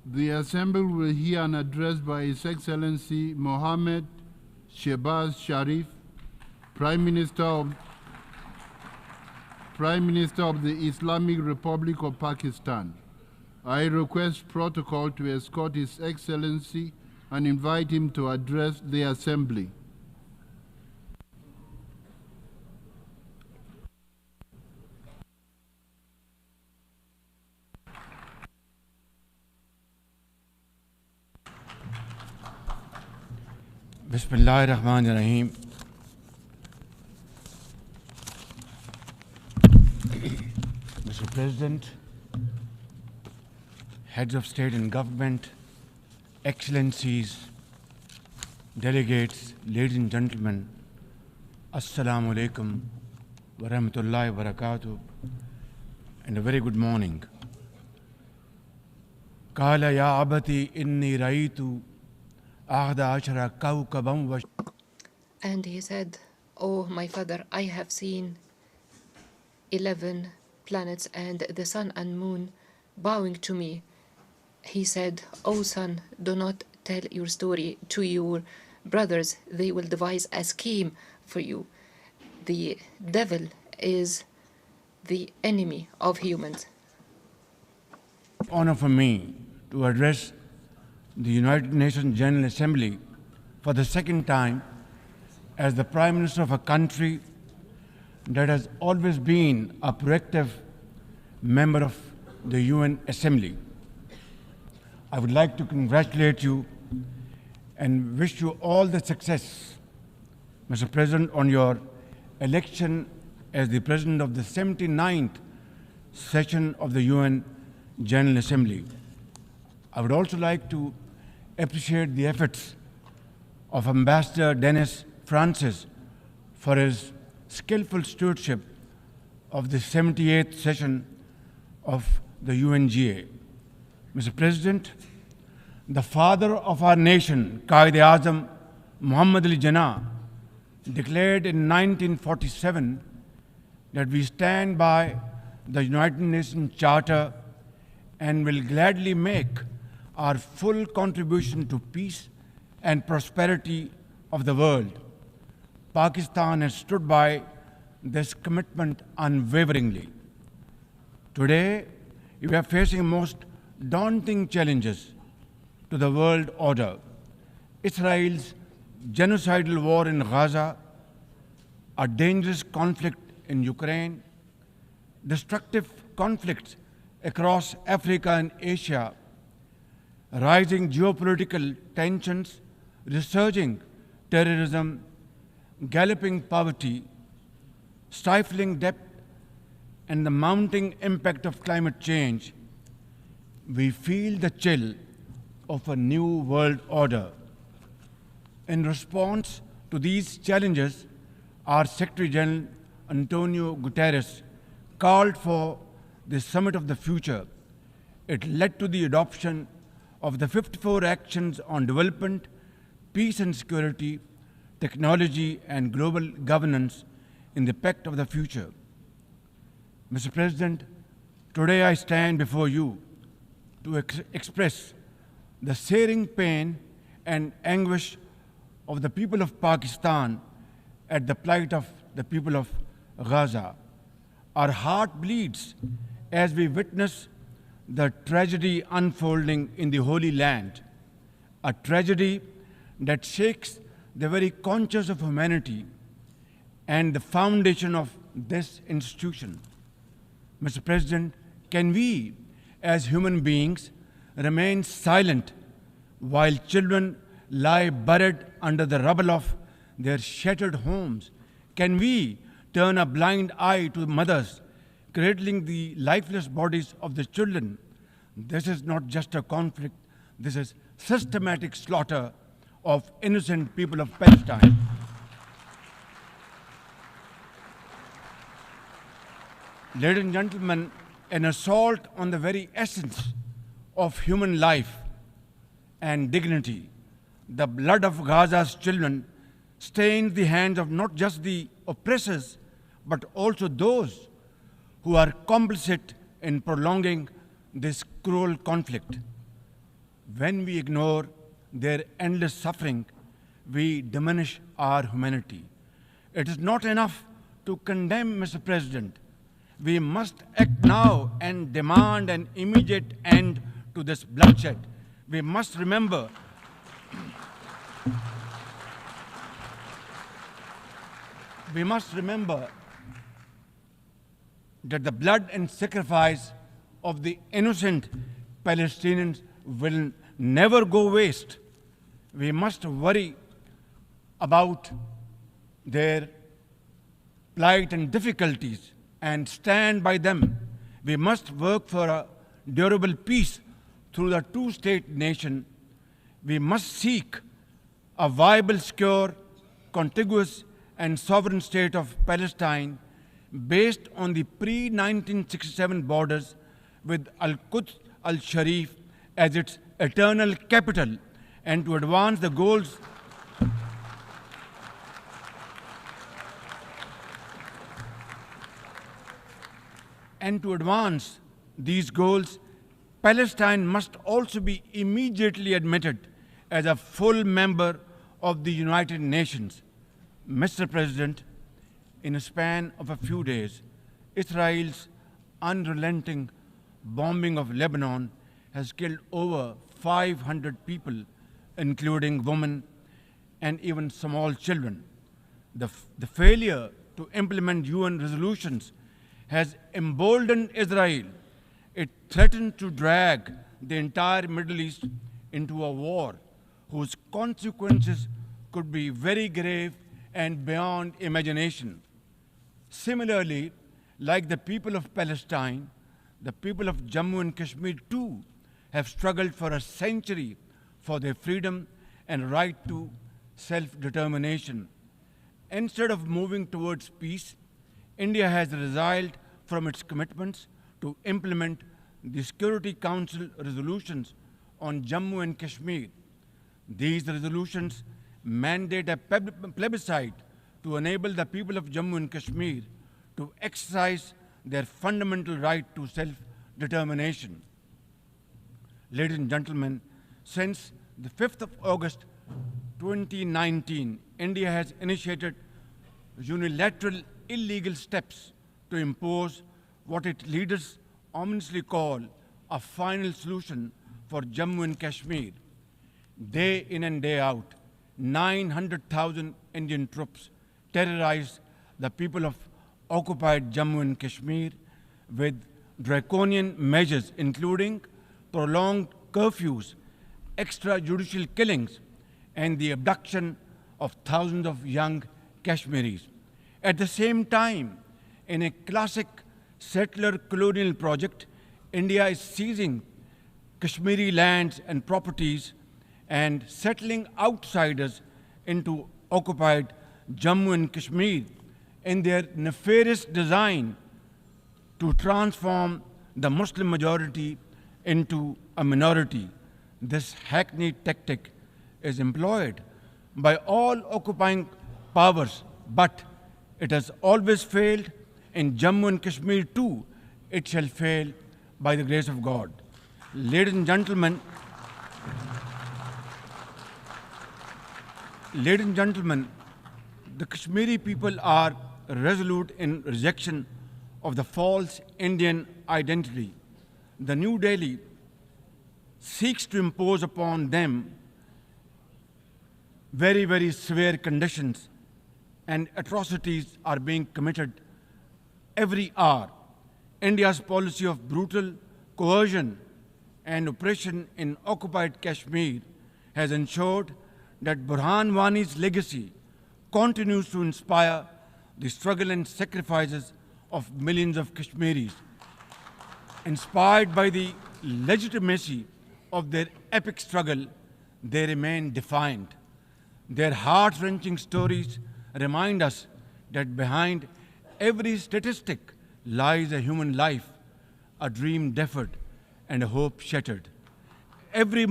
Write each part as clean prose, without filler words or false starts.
The Assembly will hear an address by His Excellency Mohammed Shehbaz Sharif, Prime Minister of the Islamic Republic of Pakistan. I request protocol to escort His Excellency and invite him to address the Assembly. Bismillahir Rahmanir Rahim. Mr. President, heads of state and government, excellencies, delegates, ladies and gentlemen, Assalamu alaikum wa rahmatullahi wa barakatuh, and a very good morning. Qala ya abati inni raitu ahda ashara kawkaban wa. And he said, "Oh, my father, I have seen 11 planets and the sun and moon bowing to me." He said, "Oh, son, do not tell your story to your brothers. They will devise a scheme for you. The devil is the enemy of humans." Honor for me to address the United Nations General Assembly for the second time as the Prime Minister of a country that has always been a proactive member of the UN Assembly. I would like to congratulate you and wish you all the success, Mr. President, on your election as the President of the 79th session of the UN General Assembly. I would also like to appreciate the efforts of Ambassador Dennis Francis for his skillful stewardship of the 78th session of the UNGA. Mr. President, the father of our nation, Qaid-e-Azam Muhammad Ali Jinnah, declared in 1947 that we stand by the United Nations Charter and will gladly make our full contribution to peace and prosperity of the world. Pakistan has stood by this commitment unwaveringly. Today, we are facing most daunting challenges to the world order. Israel's genocidal war in Gaza, a dangerous conflict in Ukraine, destructive conflicts across Africa and Asia, rising geopolitical tensions, resurging terrorism, galloping poverty, stifling debt, and the mounting impact of climate change, we feel the chill of a new world order. In response to these challenges, our Secretary General Antonio Guterres called for the Summit of the Future. It led to the adoption of the 54 actions on development, peace and security, technology and global governance in the Pact of the Future. Mr. President, today I stand before you to express the searing pain and anguish of the people of Pakistan at the plight of the people of Gaza. Our heart bleeds as we witness the tragedy unfolding in the Holy Land, a tragedy that shakes the very conscience of humanity and the foundation of this institution. Mr. President, can we, as human beings, remain silent while children lie buried under the rubble of their shattered homes? Can we turn a blind eye to mothers cradling the lifeless bodies of the children? This is not just a conflict, this is systematic slaughter of innocent people of Palestine. Ladies and gentlemen, an assault on the very essence of human life and dignity. The blood of Gaza's children stains the hands of not just the oppressors, but also those who are complicit in prolonging this cruel conflict. When we ignore their endless suffering, we diminish our humanity. It is not enough to condemn, Mr. President. We must act now and demand an immediate end to this bloodshed. We must remember that the blood and sacrifice of the innocent Palestinians will never go waste. We must worry about their plight and difficulties and stand by them. We must work for a durable peace through the two-state nation. We must seek a viable, secure, contiguous, and sovereign state of Palestine based on the pre-1967 borders with Al-Quds al-Sharif as its eternal capital, and to advance the goals these goals, Palestine must also be immediately admitted as a full member of the United Nations. Mr. President, in a span of a few days, Israel's unrelenting bombing of Lebanon has killed over 500 people, including women and even small children. The failure to implement UN resolutions has emboldened Israel. It threatens to drag the entire Middle East into a war whose consequences could be very grave and beyond imagination. Similarly, like the people of Palestine, the people of Jammu and Kashmir too have struggled for a century for their freedom and right to self-determination. Instead of moving towards peace, India has resiled from its commitments to implement the Security Council resolutions on Jammu and Kashmir. These resolutions mandate a plebiscite to enable the people of Jammu and Kashmir to exercise their fundamental right to self-determination. Ladies and gentlemen, since the 5th of August 2019, India has initiated unilateral illegal steps to impose what its leaders ominously call a final solution for Jammu and Kashmir. Day in and day out, 900,000 Indian troops terrorized the people of occupied Jammu and Kashmir with draconian measures, including prolonged curfews, extrajudicial killings, and the abduction of thousands of young Kashmiris. At the same time, in a classic settler colonial project, India is seizing Kashmiri lands and properties and settling outsiders into occupied Jammu and Kashmir in their nefarious design to transform the Muslim majority into a minority. This hackneyed tactic is employed by all occupying powers, but it has always failed. In Jammu and Kashmir too, it shall fail by the grace of God. Ladies and gentlemen, the Kashmiri people are resolute in rejection of the false Indian identity. The New Delhi seeks to impose upon them very, very severe conditions, and atrocities are being committed every hour. India's policy of brutal coercion and oppression in occupied Kashmir has ensured that Burhan Wani's legacy continues to inspire the struggle and sacrifices of millions of Kashmiris. Inspired by the legitimacy of their epic struggle, they remain defiant. Their heart-wrenching stories remind us that behind every statistic lies a human life, a dream deferred, and a hope shattered. Even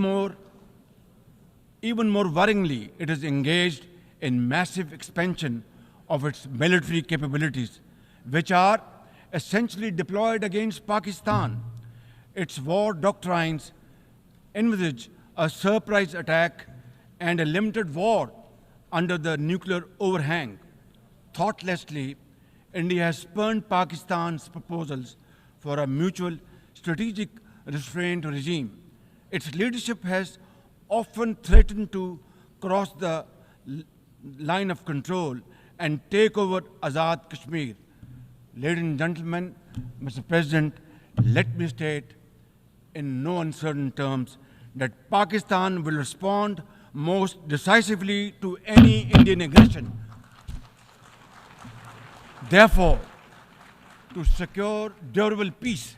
more worryingly, it is engaged in massive expansion of its military capabilities, which are essentially deployed against Pakistan. Its war doctrines envisage a surprise attack, and a limited war under the nuclear overhang. Thoughtlessly, India has spurned Pakistan's proposals for a mutual strategic restraint regime. Its leadership has often threatened to cross the line of control and take over Azad Kashmir. Ladies and gentlemen, Mr. President, let me state in no uncertain terms that Pakistan will respond most decisively to any Indian aggression. Therefore, to secure durable peace,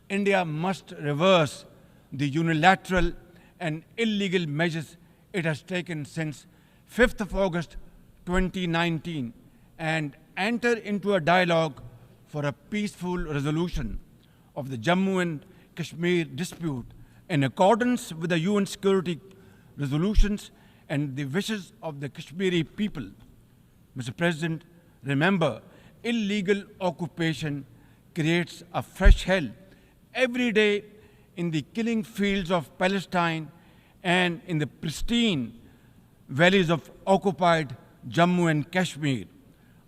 India must reverse the unilateral and illegal measures it has taken since 5th of August 2019 and enter into a dialogue for a peaceful resolution of the Jammu and Kashmir dispute in accordance with the UN security resolutions and the wishes of the Kashmiri people. Mr. President, remember, illegal occupation creates a fresh hell every day in the killing fields of Palestine and in the pristine valleys of occupied Jammu and Kashmir.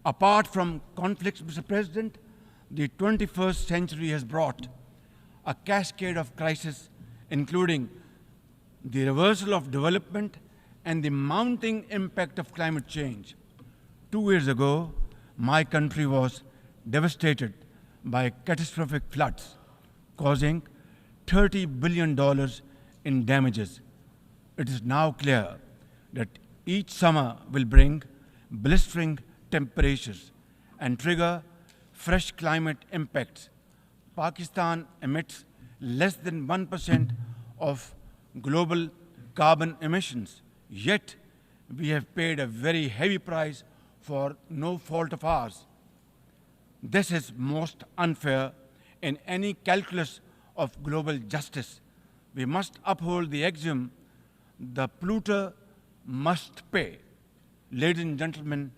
Apart from conflicts, Mr. President, the 21st century has brought a cascade of crises, including the reversal of development and the mounting impact of climate change. 2 years ago, my country was devastated by catastrophic floods, causing $30 billion in damages. It is now clear that each summer will bring blistering temperatures and trigger fresh climate impacts. Pakistan emits less than 1% of global carbon emissions, yet we have paid a very heavy price for no fault of ours. This is most unfair in any calculus of global justice. We must uphold the axiom, the polluter must pay. Ladies and gentlemen,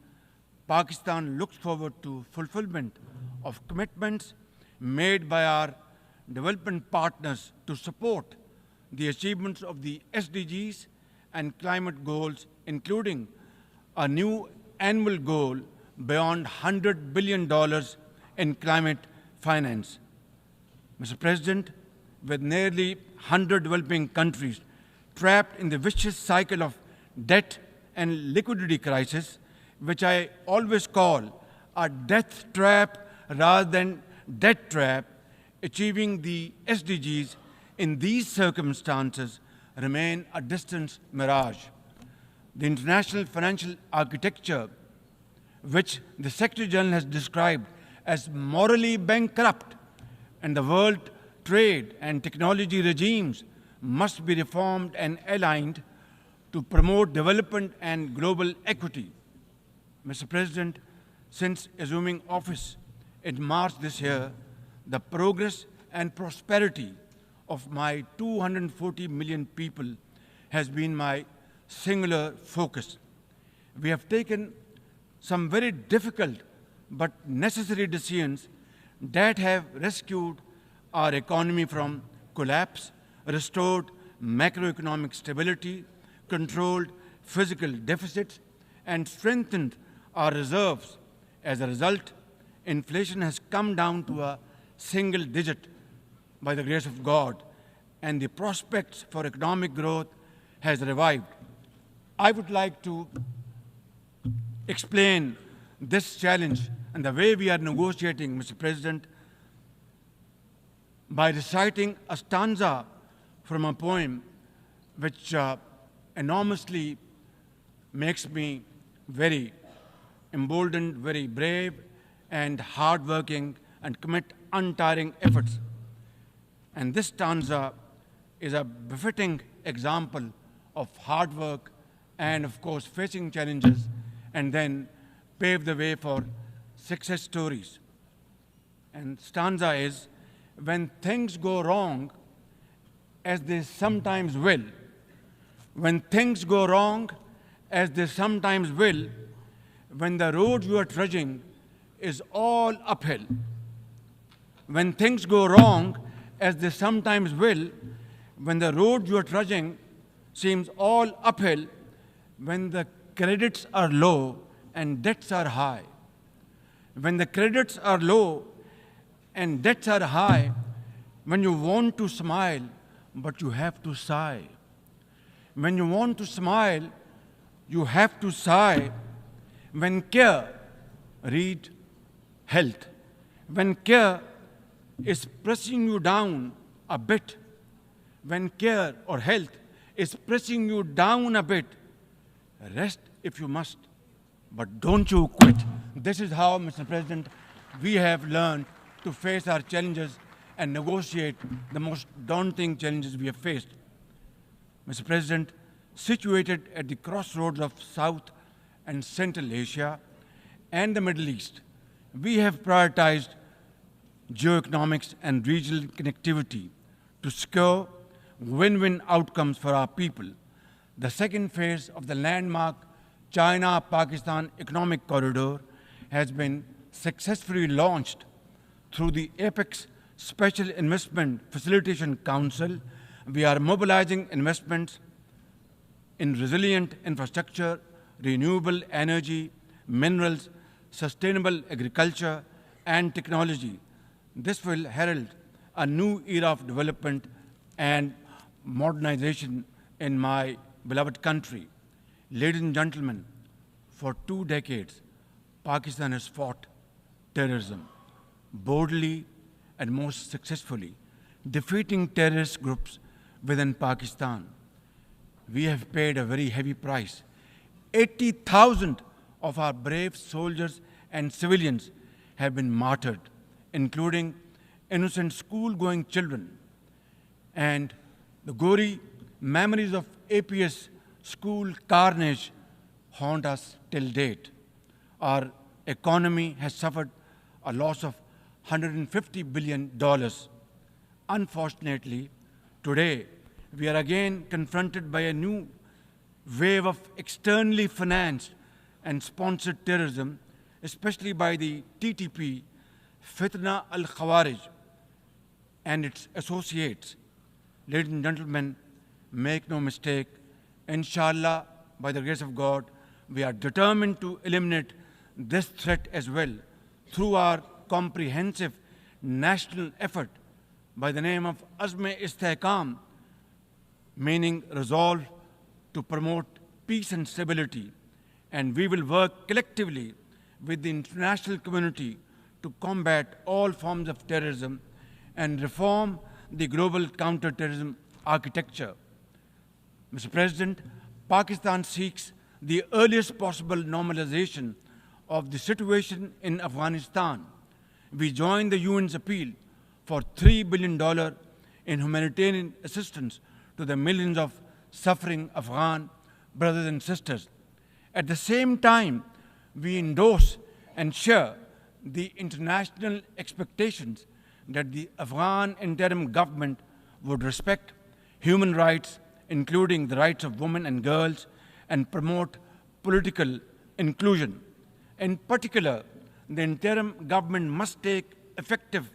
Pakistan looks forward to fulfillment of commitments made by our development partners to support the achievements of the SDGs and climate goals, including a new annual goal beyond $100 billion in climate finance. Mr. President, with nearly 100 developing countries trapped in the vicious cycle of debt and liquidity crisis, which I always call a death trap rather than debt trap, achieving the SDGs in these circumstances remain a distant mirage. The international financial architecture, which the Secretary General has described as morally bankrupt, and the world trade and technology regimes must be reformed and aligned to promote development and global equity. Mr. President, since assuming office in March this year, the progress and prosperity of my 240 million people has been my singular focus. We have taken some very difficult but necessary decisions that have rescued our economy from collapse, restored macroeconomic stability, controlled physical deficits, and strengthened our reserves. As a result, inflation has come down to a single digit by the grace of God, and the prospects for economic growth has revived. I would like to explain this challenge and the way we are negotiating, Mr. President, by reciting a stanza from a poem which enormously makes me very emboldened, very brave, and hardworking, and commit untiring efforts. And this stanza is a befitting example of hard work and, of course, facing challenges, and then pave the way for success stories. And stanza is, when things go wrong, as they sometimes will, when things go wrong, as they sometimes will, when the road you are trudging is all uphill, when things go wrong, as they sometimes will, when the road you are trudging seems all uphill when the credits are low and debts are high. When the credits are low and debts are high, when you want to smile, but you have to sigh. When you want to smile, you have to sigh. When care, read health. When care is pressing you down a bit, when care or health is pressing you down a bit, rest if you must, but don't you quit. This is how, Mr. President, we have learned to face our challenges and negotiate the most daunting challenges we have faced. Mr. President, situated at the crossroads of South and Central Asia and the Middle East, we have prioritized geoeconomics and regional connectivity to secure win-win outcomes for our people. The second phase of the landmark China-Pakistan Economic Corridor has been successfully launched through the Apex Special Investment Facilitation Council. We are mobilizing investments in resilient infrastructure, renewable energy, minerals, sustainable agriculture, and technology. This will herald a new era of development and modernization in my beloved country. Ladies and gentlemen, for 2 decades, Pakistan has fought terrorism boldly and most successfully, defeating terrorist groups within Pakistan. We have paid a very heavy price. 80,000 of our brave soldiers and civilians have been martyred, including innocent school-going children. And the gory memories of APS school carnage haunt us till date. Our economy has suffered a loss of $150 billion. Unfortunately, today, we are again confronted by a new wave of externally financed and sponsored terrorism, especially by the TTP, Fitna al-Khawarij, and its associates. Ladies and gentlemen, make no mistake, inshallah, by the grace of God, we are determined to eliminate this threat as well through our comprehensive national effort by the name of Azm-e-Istehkam, meaning resolve to promote peace and stability. And we will work collectively with the international community to combat all forms of terrorism and reform the global counterterrorism architecture. Mr. President, Pakistan seeks the earliest possible normalization of the situation in Afghanistan. We join the UN's appeal for $3 billion in humanitarian assistance to the millions of suffering Afghan brothers and sisters. At the same time, we endorse and share the international expectations that the Afghan interim government would respect human rights, including the rights of women and girls, and promote political inclusion. In particular, the interim government must take effective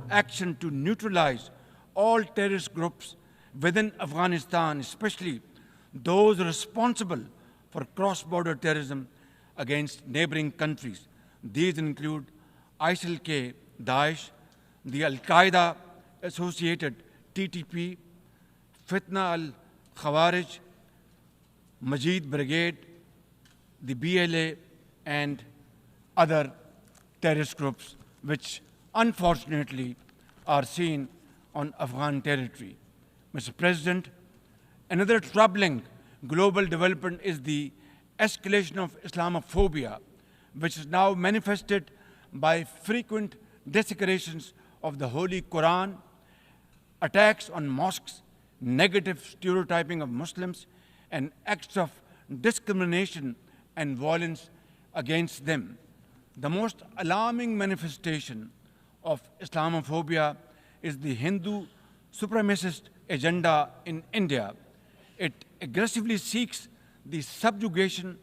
action to neutralize all terrorist groups within Afghanistan, especially those responsible for cross-border terrorism against neighboring countries. These include ISIL-K, Daesh, the Al-Qaeda associated TTP, Fitna al-Khawarij, Majid Brigade, the BLA, and other terrorist groups which unfortunately are seen on Afghan territory. Mr. President, another troubling global development is the escalation of Islamophobia, which is now manifested by frequent desecrations of the Holy Quran, attacks on mosques, negative stereotyping of Muslims, and acts of discrimination and violence against them. The most alarming manifestation of Islamophobia is the Hindu supremacist agenda in India. It aggressively seeks the subjugation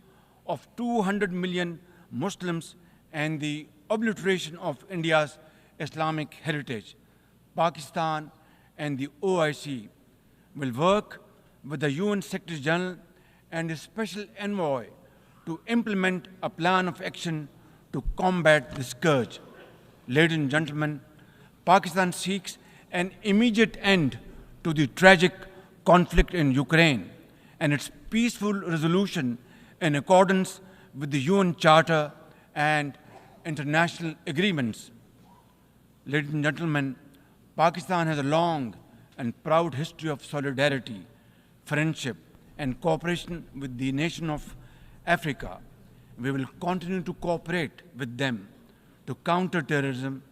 of 200 million Muslims and the obliteration of India's Islamic heritage. Pakistan and the OIC will work with the UN Secretary General and his special envoy to implement a plan of action to combat the scourge. Ladies and gentlemen, Pakistan seeks an immediate end to the tragic conflict in Ukraine and its peaceful resolution in accordance with the UN Charter and international agreements. Ladies and gentlemen, Pakistan has a long and proud history of solidarity, friendship, and cooperation with the nation of Africa. We will continue to cooperate with them to counter terrorism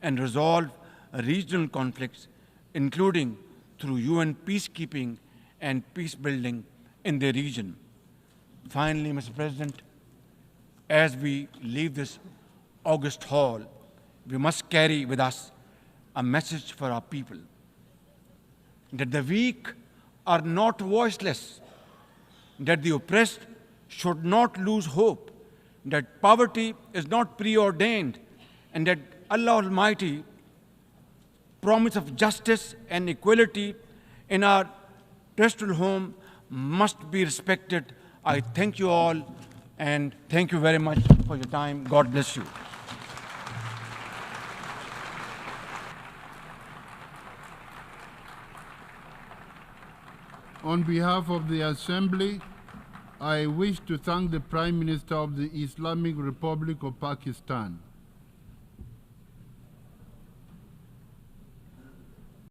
and resolve regional conflicts, including through UN peacekeeping and peace building in the region. Finally, Mr. President, as we leave this august hall, we must carry with us a message for our people, that the weak are not voiceless, that the oppressed should not lose hope, that poverty is not preordained, and that Allah Almighty promise of justice and equality in our terrestrial home must be respected. I thank you all, and thank you very much for your time. God bless you. On behalf of the Assembly, I wish to thank the Prime Minister of the Islamic Republic of Pakistan